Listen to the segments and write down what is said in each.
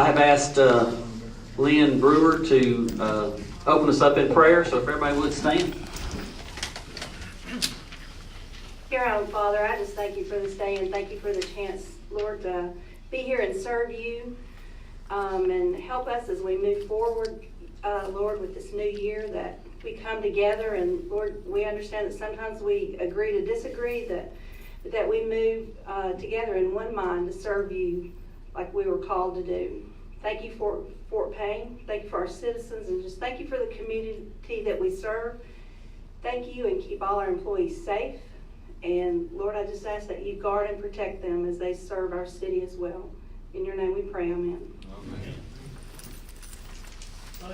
I have asked Lynn Brewer to open us up in prayer, so if everybody would stand. Dear Heavenly Father, I just thank you for this day and thank you for the chance, Lord, to be here and serve you and help us as we move forward, Lord, with this new year, that we come together and, Lord, we understand that sometimes we agree to disagree, that we move together in one mind to serve you like we were called to do. Thank you for Fort Payne. Thank you for our citizens, and just thank you for the community that we serve. Thank you, and keep all our employees safe. And Lord, I just ask that you guard and protect them as they serve our city as well. In your name we pray, amen. Amen.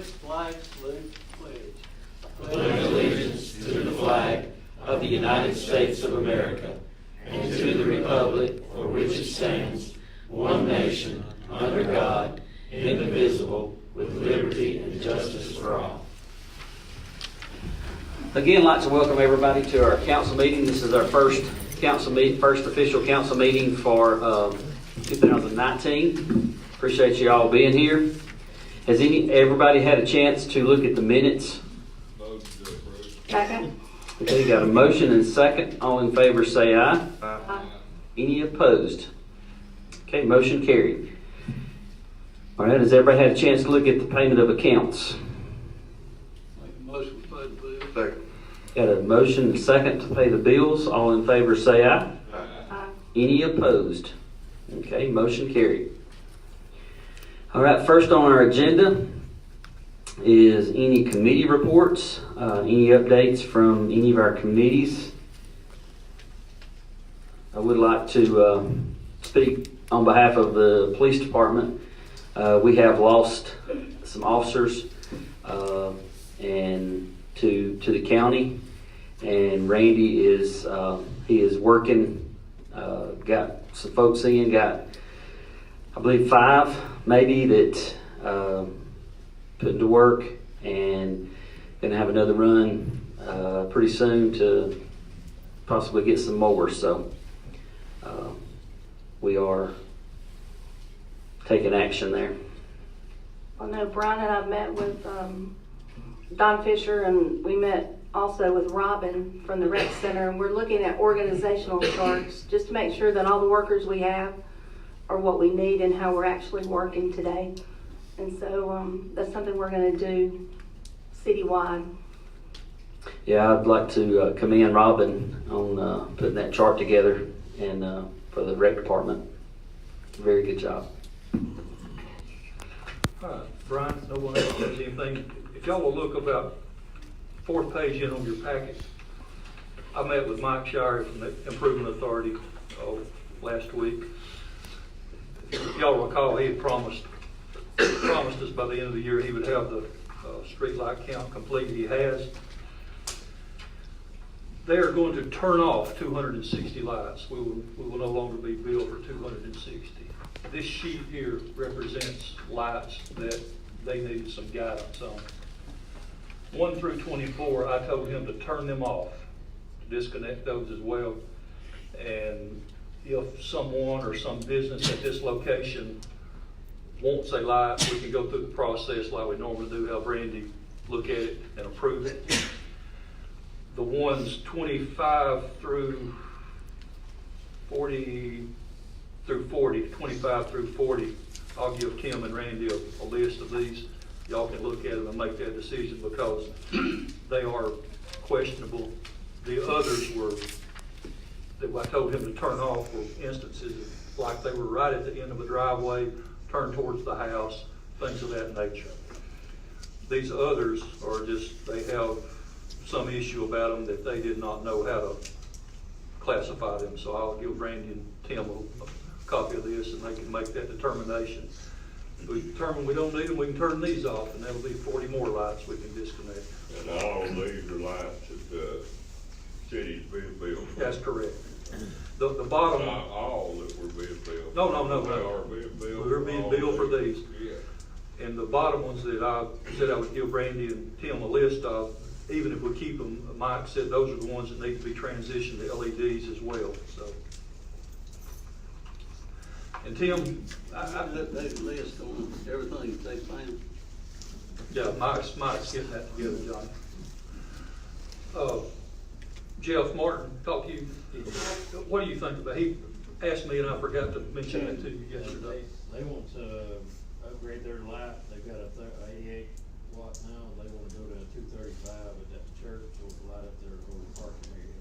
Flag, salute, pledge. Pledge allegiance to the flag of the United States of America and to the republic for which it stands, one nation, under God, indivisible, with liberty and justice for all. Again, I'd like to welcome everybody to our council meeting. This is our first official council meeting for 2019. Appreciate you all being here. Has everybody had a chance to look at the minutes? Second. Okay, got a motion and second. All in favor say aye. Aye. Any opposed? Okay, motion carried. All right, has everybody had a chance to look at the payment of accounts? Make a motion to pay the bill. Second. Got a motion and second to pay the bills. All in favor say aye. Aye. Any opposed? Okay, motion carried. All right, first on our agenda is any committee reports, any updates from any of our committees. I would like to speak on behalf of the police department. We have lost some officers and to the county, and Randy is working. Got some folks in. Got, I believe, 5 maybe that put to work, and gonna have another run pretty soon to possibly get some more. So we are taking action there. Well, no, Brian and I met with Don Fisher, and we met also with Robin from the rec center, and we're looking at organizational charts just to make sure that all the workers we have are what we need and how we're actually working today. And so that's something we're going to do citywide. Yeah, I'd like to commend Robin on putting that chart together and for the rec department. Very good job. Brian, no one else has anything. If y'all will look about 4th page in on your packet, I met with Mike Shire from the Improvement Authority last week. If y'all recall, he had promised us by the end of the year he would have the street light count complete. He has. They are going to turn off 260 lights. We will no longer be billed for 260. This sheet here represents lights that they needed some guidance on. 1 through 24, I told him to turn them off, to disconnect those as well. And if someone or some business at this location wants a light, we can go through the process like we normally do, have Randy look at it and approve it. The ones 25 through 40, 25 through 40, I'll give Tim and Randy a list of these. Y'all can look at them and make that decision because they are questionable. The others were, that I told him to turn off, were instances like they were right at the end of a driveway, turned towards the house, things of that nature. These others are just, they have some issue about them that they did not know how to classify them. So I'll give Randy and Tim a copy of this and they can make that determination. If we determine we don't need them, we can turn these off, and that'll be 40 more lights we can disconnect. And all of these are lights that the city's being billed for. That's correct. The bottom. Not all that were being billed. No. They are being billed. We're being billed for these. Yeah. And the bottom ones that I said I would give Randy and Tim a list of, even if we keep them, Mike said those are the ones that need to be transitioned to LEDs as well. So. And Tim, They list on everything they found. yeah, Mike's getting that together, Johnny. Jeff Martin, talked to you, what do you think about, he asked me and I forgot to mention that to you yesterday. They want to upgrade their light. They've got a 88 watt now. They want to go to a 235 at that church, so to light up their whole parking area.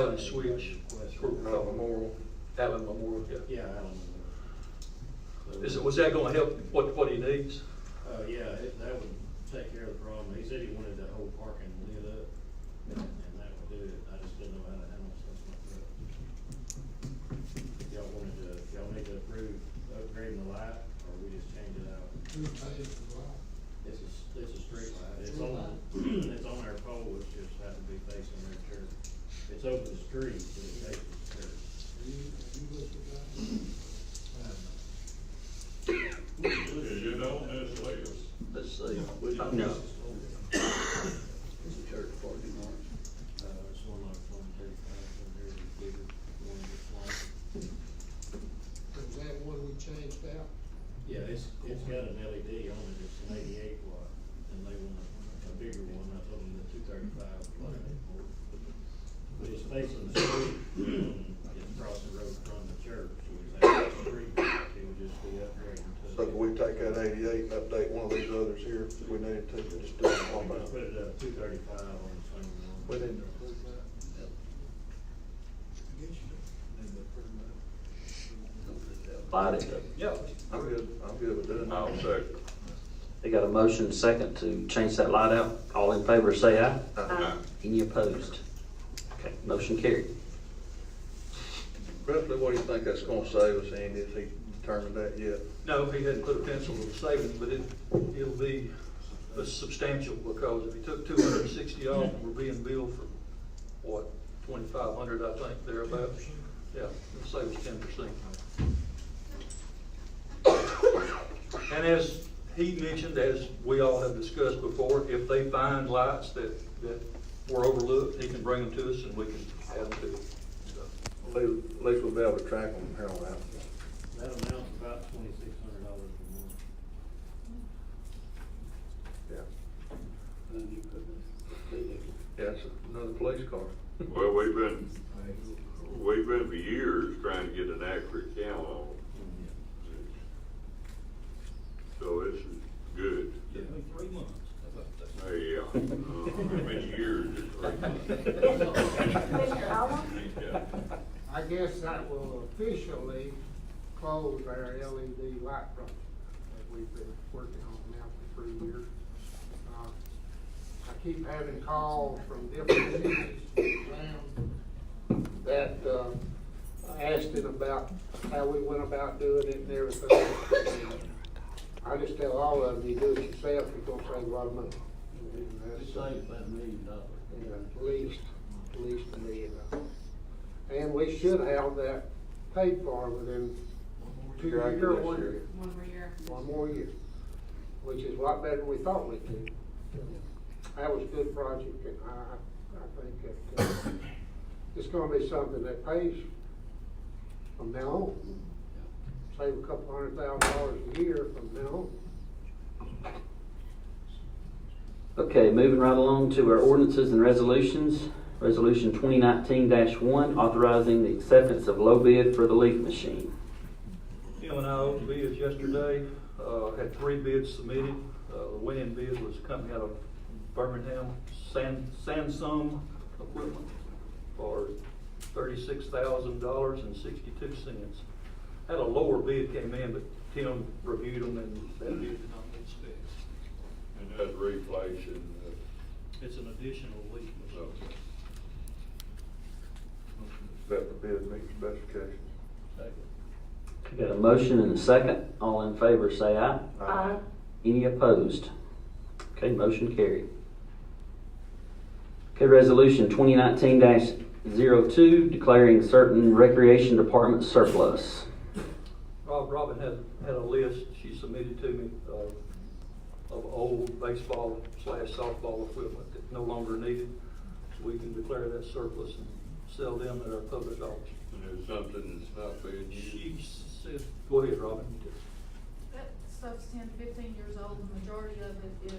Allen Switch. Memorial. Allen Memorial, yeah. Yeah, Allen. Was that gonna help what he needs? Yeah, that would take care of the problem. He said he wanted that whole parking lit up, and that would do it. I just didn't know how to handle stuff like that. Y'all need to approve upgrading the light, or we just change it out? It's a street light. It's on, it's on our pole, which just happens to be facing their church. It's over the street, but it faces the church. Is it on this list? Let's see. Which one? No. It's a church parking lot. It's one like 135, and there's a bigger one that's like. Is that one we changed out? Yeah, it's got an LED on it, it's an 88 watt, and they want a bigger one. I told them the 235 was like more. But it's facing the street, it's across the road from the church, so it's out the street, it would just be upgrading to. So can we take that 88 and update one of these others here if we needed to, just do it one Just put out? it up 235 on the same one. We didn't approve that. Light it up. Yeah. I'm good with doing I'll that. second. They got a motion second to change that light out. All in favor say aye. Aye. Any opposed? Okay, motion carried. Roughly, what do you think that's gonna save us, Andy? Has he determined that yet? No, he hadn't put a pencil to the savings, but it'll be substantial, because if he took 260 off, we're being billed for, what, 2,500, I think, thereabouts. Yeah, it'll save us 10%. And as he mentioned, as we all have discussed before, if they find lights that were overlooked, he can bring them to us and we can add them to it. So, At least we'll be able to track them here on out. That amount's about $2,600 per month. Yeah. And you put the- Yeah, it's another police car. Well, we've been for years trying to get an accurate count on them. So this is good. Give me 3 months. There you go. How many years is 3 months? Mr. Allen? Yeah. I guess that will officially close our LED light project that we've been working on now for 3 years. I keep having calls from different cities around that, asking about how we went about doing it and everything. And I just tell all of them, you do it yourself, you're gonna save a lot of money. And It that's, saved about $1 million. at least $1 million. And we should have that paid for within 2 years or 1 year. One more year, which is a lot better than we thought we could. That was a good project, and I think that, it's gonna be something that pays from now on. Save a couple $100,000 a year from now on. Okay, moving right along to our ordinances and resolutions. Resolution 2019-1, authorizing the acceptance of low bid for the leaf machine. Him and I opened bids yesterday, had 3 bids submitted. The winning bid was a company out of Birmingham, Sansum Equipment, for $36,000.62. Had a lower bid came in, but Tim reviewed them and that bid did not meet specs. And that's replacing, It's an additional leaf machine. That the bid meet specifications. Got a motion and a second. All in favor say aye. Aye. Any opposed? Okay, motion carried. Okay, resolution 2019-02, declaring certain recreation department surplus. Robin had a list she submitted to me of old baseball / softball equipment that no longer needed. So we can declare that surplus and sell them at our public auction. and it's something that's not being used. She says, go ahead, Robin. That stuff's 10, 15 years old. The majority of it is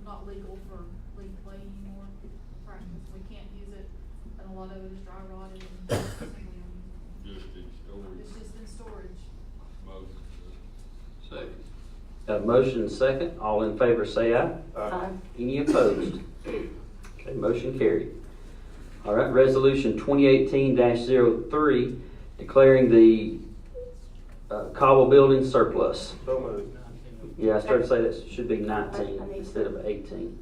not legal for league play anymore. Practice, we can't use it, and a lot of it is dry rotted and Just in storage. it's just in storage. Second. Got a motion and second. All in favor say aye. Aye. Any opposed? Okay, motion carried. All right, resolution 2018-03, declaring the Cobble building surplus. So moved. Yeah, I started to say that should be 19 instead of 18.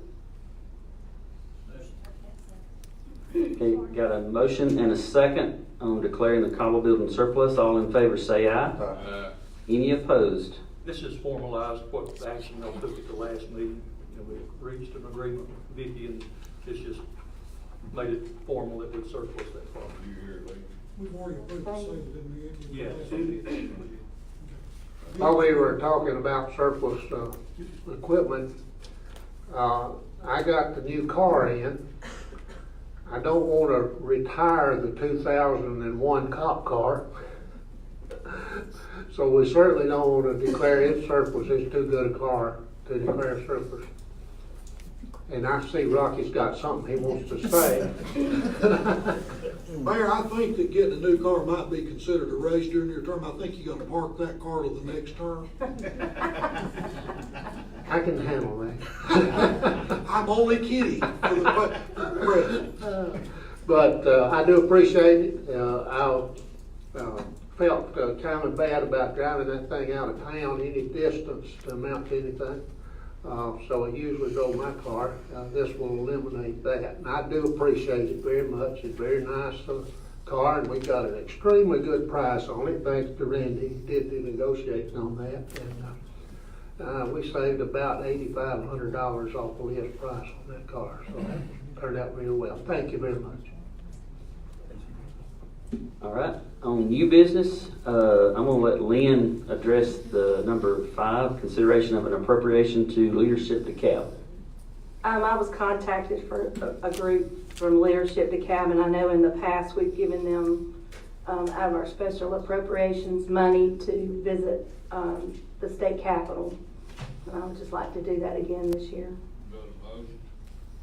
Okay, got a motion and a second on declaring the Cobble building surplus. All in favor say aye. Any opposed? This is formalized what the action they took at the last meeting. You know, we reached an agreement with Vicky, and it's just made it formal that we'd surplus that property. We've already approved the sale, didn't we? Yes. While we were talking about surplus equipment, I got the new car in. I don't want to retire the 2001 cop car. So we certainly don't want to declare it surplus. It's too good a car to declare surplus. And I see Rocky's got something he wants to say. Mayor, I think that getting a new car might be considered a raise during your term. I think you're gonna park that car to the next term. I can handle that. I'm only kidding for the president. But I do appreciate it. I felt kind of bad about driving that thing out of town any distance to amount to anything. So I usually drove my car. This will eliminate that. And I do appreciate it very much. It's a very nice car, and we got an extremely good price on it, thanks to Randy. He did the negotiating on that. And we saved about $8,500 off the list price on that car. So that turned out real well. Thank you very much. All right, on new business, I'm gonna let Lynn address the number 5, consideration of an appropriation to Leadership DeKalb. I was contacted for a group from Leadership DeKalb, and I know in the past we've given them out of our special appropriations money to visit the state capitol. And I would just like to do that again this year.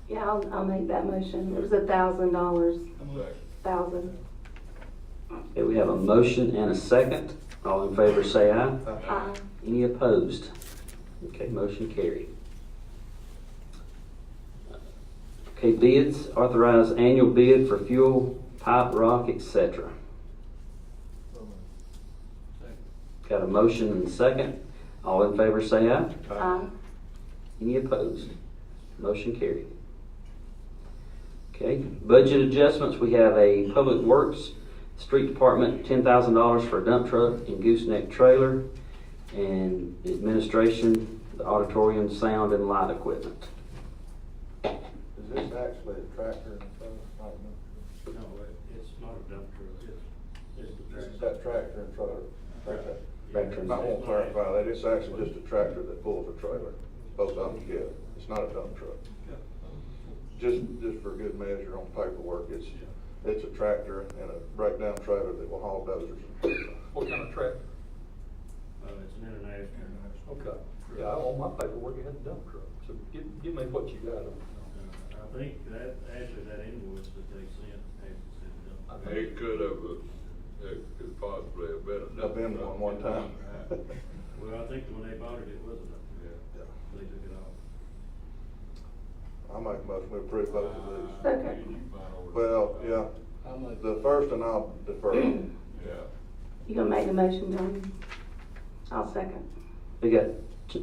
Yeah, I'll make that motion. It was $1,000. $1,000. Okay, we have a motion and a second. All in favor say aye. Aye. Any opposed? Okay, motion carried. Okay, bids, authorize annual bid for fuel, pipe, rock, etc. Got a motion and a second. All in favor say aye. Aye. Any opposed? Motion carried. Okay, budget adjustments, we have a Public Works, Street Department, $10,000 for a dump truck and gooseneck trailer, and administration, the auditorium, sound and light equipment. Is this actually a tractor and trailer? No, it's not a dump truck, it's the It's tractor. that tractor and trailer. Okay. Tractor and I won't clarify that. It's actually just a tractor that pulls a trailer, both of them together. It's not a dump truck. Just for good measure on paperwork, it's a tractor and a breakdown trailer that will haul dozers. What kind of tractor? It's an international. Okay. Yeah, on my paperwork, it had a dump truck. So give me what you got. I think that, actually, that invoice that they sent, actually said dump. It could possibly have been a I've been one time. Well, I think when they bought it, it wasn't up there. Yeah. They took it off. I'll make a motion to approve both of these. Okay. Well, yeah, the first and I'll defer. Yeah. You gonna make the motion, Tony? I'll second. We got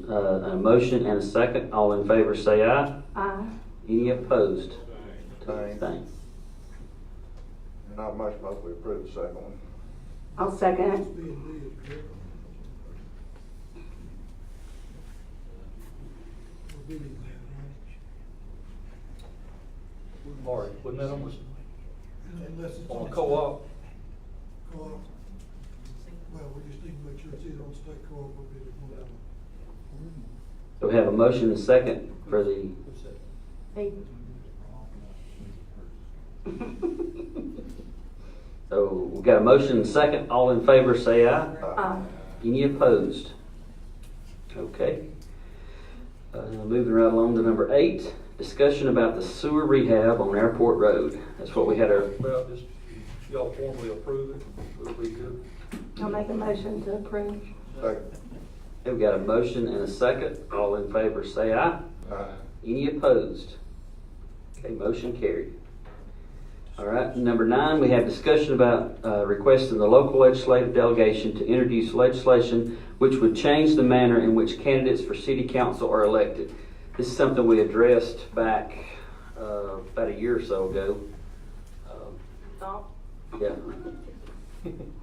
a motion and a second. All in favor say aye. Aye. Any opposed? Thanks. Thanks. And I'll make a motion to approve the second one. I'll second it. Marty, wasn't that almost Unless it's on a co-op? Co-op. Well, we just need to make sure it's either on state co-op or bid it one of them. So we have a motion and a second for the, Hey. So we got a motion and a second. All in favor say aye. Aye. Any opposed? Okay. Moving right along to number 8, discussion about the sewer rehab on Airport Road. That's what we had our, About this, y'all formally approve it, it'll be good. I'll make a motion to approve. Second. we've got a motion and a second. All in favor say aye. Aye. Any opposed? Okay, motion carried. All right, number 9, we have discussion about requesting the local legislative delegation to introduce legislation which would change the manner in which candidates for city council are elected. This is something we addressed back about a year or so ago. Thought? Yeah,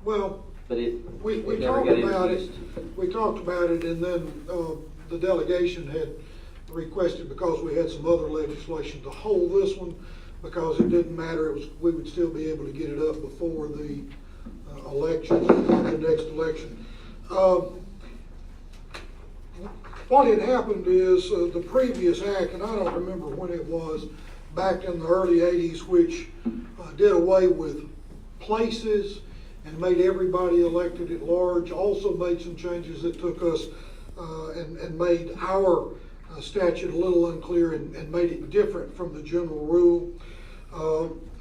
Well, but it we never talked got about it, introduced. we talked about it, and then, the delegation had requested, because we had some other legislation, to hold this one, because it didn't matter, we would still be able to get it up before the election, the next election. What had happened is, the previous act, and I don't remember when it was, back in the early 80s, which did away with places and made everybody elected at large, also made some changes that took us and made our statute a little unclear and made it different from the general rule.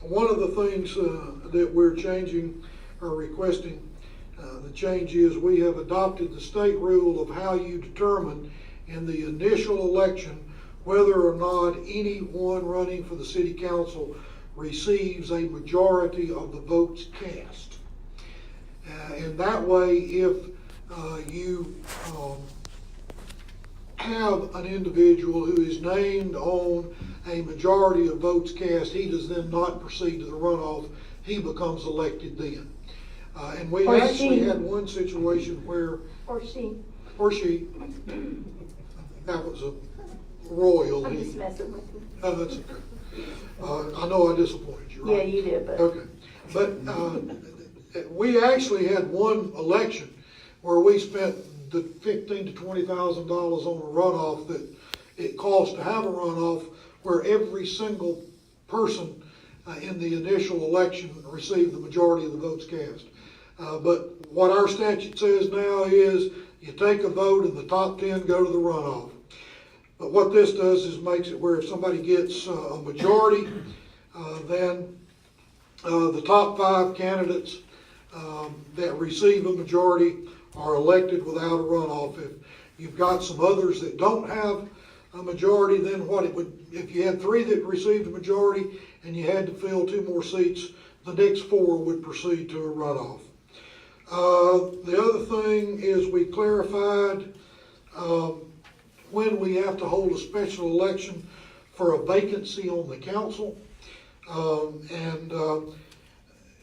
One of the things that we're changing or requesting, the change is we have adopted the state rule of how you determine in the initial election whether or not anyone running for the city council receives a majority of the votes cast. And that way, if you have an individual who is named on a majority of votes cast, he does then not proceed to the runoff, he becomes elected then. And we Or actually she. had one situation where, Or she. that was a royal. I'm just messing with you. Oh, that's okay. I know I disappointed you, right? Yeah, you did, but. Okay, but we actually had one election where we spent the $15,000 to $20,000 on a runoff that it cost to have a runoff, where every single person in the initial election received the majority of the votes cast. But what our statute says now is you take a vote and the top 10 go to the runoff. But what this does is makes it where if somebody gets a majority, then the top 5 candidates that receive a majority are elected without a runoff. If you've got some others that don't have a majority, then what it would, if you had 3 that received a majority and you had to fill 2 more seats, the next 4 would proceed to a runoff. The other thing is we clarified when we have to hold a special election for a vacancy on the council.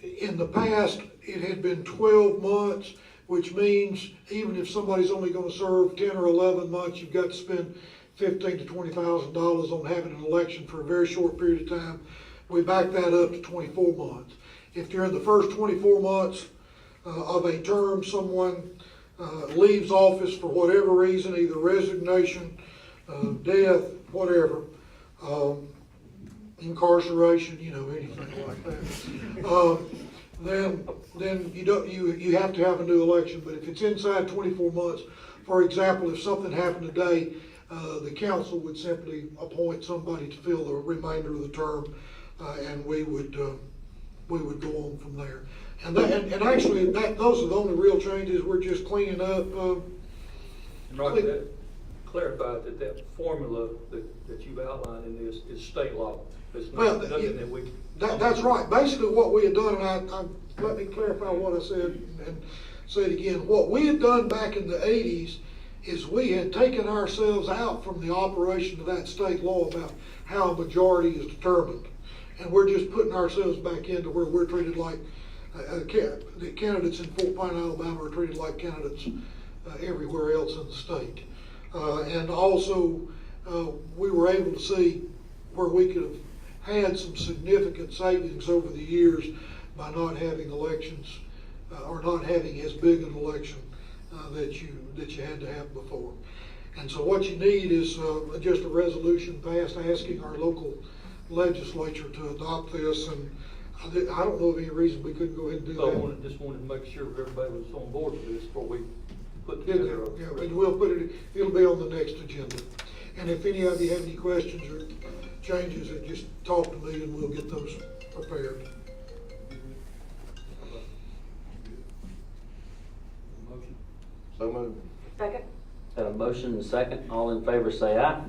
In the past, it had been 12 months, which means even if somebody's only going to serve 10 or 11 months, you've got to spend $15,000 to $20,000 on having an election for a very short period of time. We backed that up to 24 months. If during the first 24 months of a term, someone leaves office for whatever reason, either resignation, death, whatever, incarceration, anything like that, then you have to have a new election. But if it's inside 24 months, for example, if something happened today, the council would simply appoint somebody to fill the remainder of the term, and we would go on from there. And actually, those are the only real changes. We're just cleaning up. And Roger, that clarified that formula that you've outlined in this is state law. It's not nothing that we. That's right. Basically, what we had done, and let me clarify what I said and say it again. What we had done back in the 80s is we had taken ourselves out from the operation of that state law about how a majority is determined. And we're just putting ourselves back into where we're treated like the candidates in Fort Payne, Alabama are treated like candidates everywhere else in the state. And also, we were able to see where we could have had some significant savings over the years by not having elections or not having as big an election that you had to have before. And so what you need is just a resolution passed asking our local legislature to adopt this, and I don't know of any reason we couldn't go ahead and do So I that. just wanted to make sure everybody was on board with this before we put Yeah, together. yeah, and we'll put it, it'll be on the next agenda. And if any of you have any questions or changes, then just talk to me and we'll get those prepared. Motion. So moved. Second? Got a motion and a second. All in favor say aye.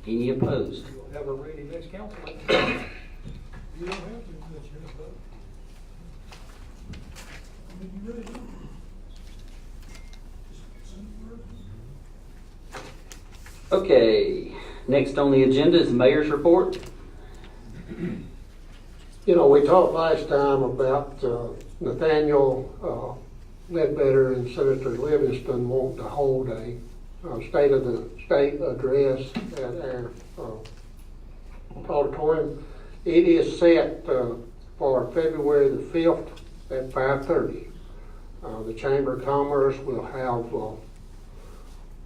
Any opposed? We'll have her ready next council meeting. You don't have to, that's your vote. I mean, you really don't. Just send it where- Okay, next on the agenda is the mayor's report. You know, we talked last time about Nathaniel Ledbetter and Senator Livingston wanting to hold a state of the state address at our auditorium. It is set for February the 5th at 5:30. The Chamber of Commerce will have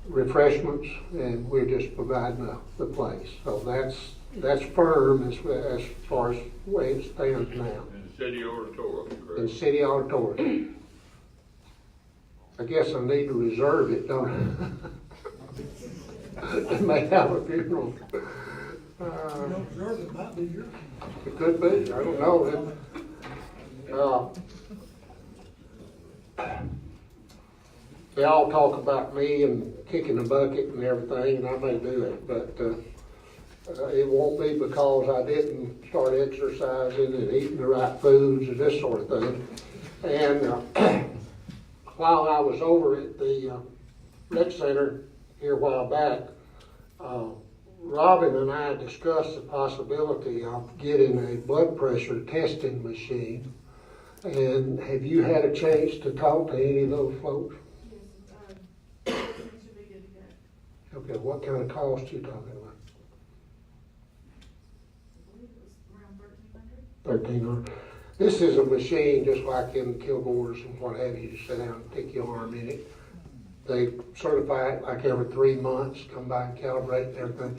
refreshments, and we're just providing the place. So that's firm as far as the way it stands now. In the city auditorium, In correct? City Auditorium. I guess I need to reserve it, don't I? They may have a funeral. You don't deserve it, might be yours. It could be, I don't know. They all talk about me and kicking the bucket and everything, and I may do it, but it won't be because I didn't start exercising and eating the right foods and this sort of thing. And while I was over at the rec center here a while back, Robin and I discussed the possibility of getting a blood pressure testing machine. And have you had a chance to talk to any of those folks? Yes, it should be good to go. Okay, what kind of cost you talking about? I believe it was around 1,300. 1,300. This is a machine just like in Kilgore's and what have you. You sit down and stick your arm in it. They certify it like every 3 months, come by and calibrate and everything.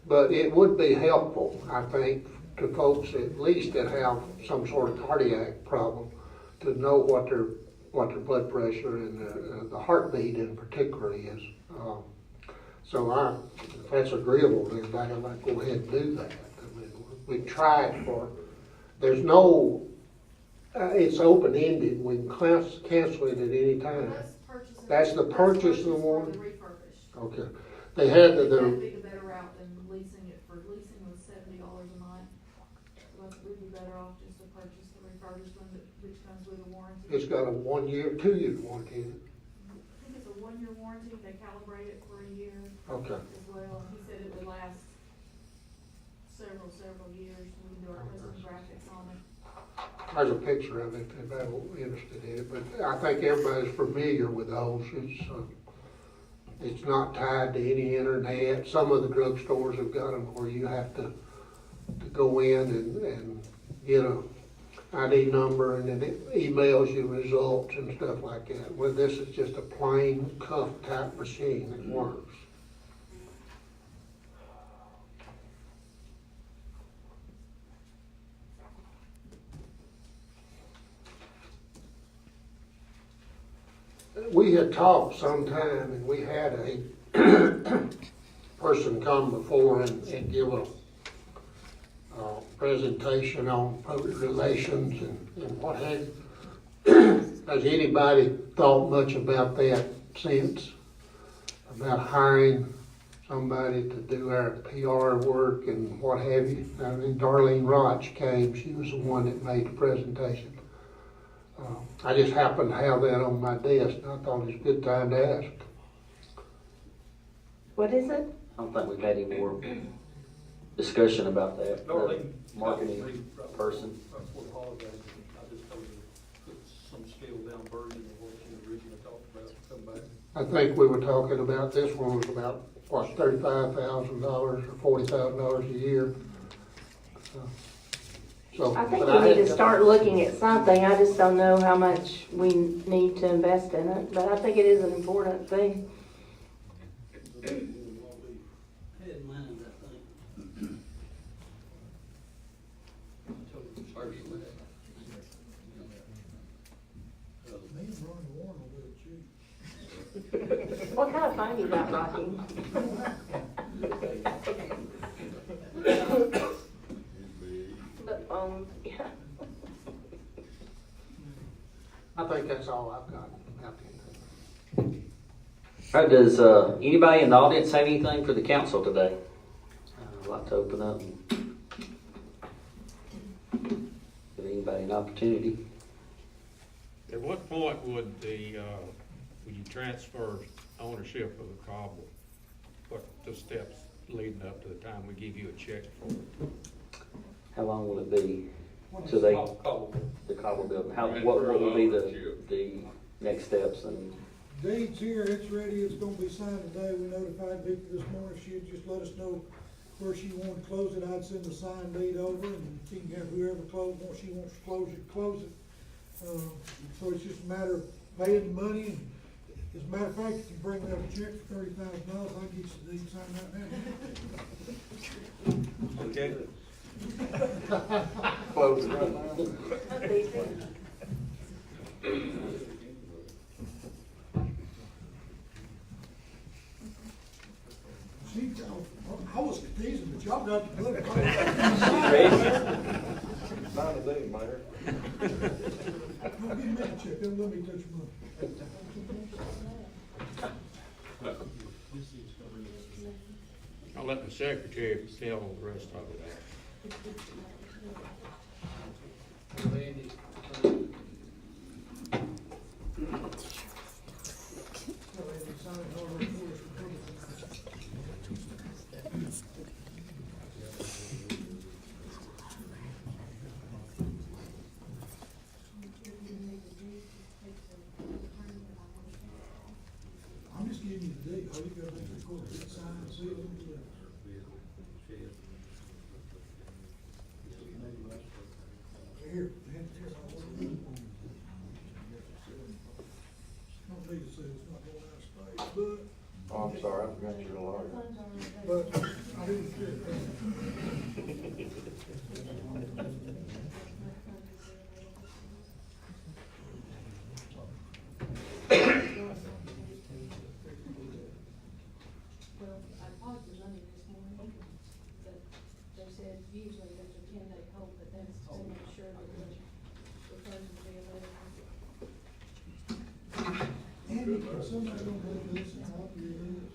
But it would be helpful, I think, to folks at least that have some sort of cardiac problem to know what their blood pressure and the heartbeat in particular is. So if that's agreeable to everybody, I'd like to go ahead and do that. I mean, we try it for, there's no, it's open-ended. We can cancel it at any time. That's the purchase of the one? For the refurbished. Okay. They had That'd the, be the better route than leasing it. For leasing was $70 a month. So we'd be better off just to purchase the refurbished one, which comes with a warranty. it's got a 2-year warranty. I think it's a 1-year warranty. They calibrate it for a year Okay. as well. And he said it would last several years. We can do our custom graphics on it. There's a picture of it if anybody's interested in it, but I think everybody's familiar with those. It's not tied to any internet. Some of the drugstores have got them where you have to go in and get a ID number, and then it emails you results and stuff like that. Well, this is just a plain cuff type machine that works. We had talked sometime, and we had a person come before and give a presentation on public relations and what have you. Has anybody thought much about that since? About hiring somebody to do our PR work and what have you? I mean, Darlene Roch came, she was the one that made the presentation. I just happened to have that on my desk, and I thought it was a good time to ask. What is it? I don't think we've had any more discussion about that. Darlene, The marketing person. Right before the holidays, I just told her to put some scaled down version of what she originally talked about, come back. I think we were talking about, this one was about, what, $35,000 or $40,000 a year. So, I think but we need had- to start looking at something. I just don't know how much we need to invest in it, but I think it is an important thing. Had in mind, I think. Personally. I find you that rocking. But, yeah. I think that's all I've got. All right, does anybody in the audience have anything for the council today? I'd like to open up and give anybody an opportunity. At what point would would you transfer ownership of the cobble? What the steps leading up to the time we give you a check for it? How long will it be till they, the cobble building? What will be the next steps? And Deed's here, it's ready, it's gonna be signed today. We notified Vicki this morning, she'd just let us know where she wanted to close it. I'd send the signed deed over, and she can have whoever once she wants to close it. So it's just a matter of paying the money, and as a matter of fact, if you bring me up a check for $30,000, I'll get you the deed signed right now. Okay. Close it right now. That's easy. See, I was teasing, but y'all got to do it. Sign the deed, Mayor. Don't give me a check, don't let me touch your money. I'll let the secretary tell the rest of it. I'm just giving you the deed, all you gotta do is record it, sign, seal it, and deliver. Here, man, here's all of it. Don't need to say it's not going out of space, Oh, I'm sorry, I forgot you're a lawyer. but I didn't care. Well, I talked to Monday this morning, but they said usually there's a 10-day hold, but that's to make sure that the funds will be available. Andy, can somebody don't have this and copy of this?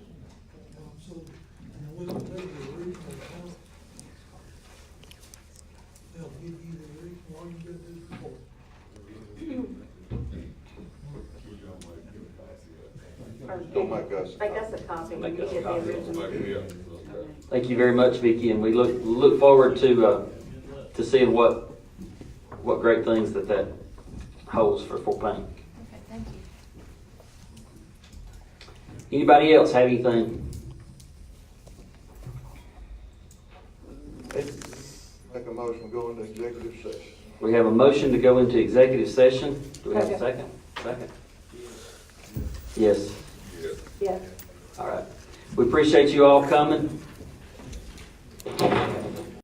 So, and we'll take the original copy. They'll give you the original, all you gotta do is record. Don't make us. Make us a copy. Make us a You get the copy. original. thank you very much, Vicki, and we look forward to seeing what great things that holds for Fort Payne. Okay, thank you. Anybody else have anything? Make a motion, we go into executive session. We have a motion to go into executive session. Do we have a second? Second. Yes. Yes. All right. We appreciate you all coming.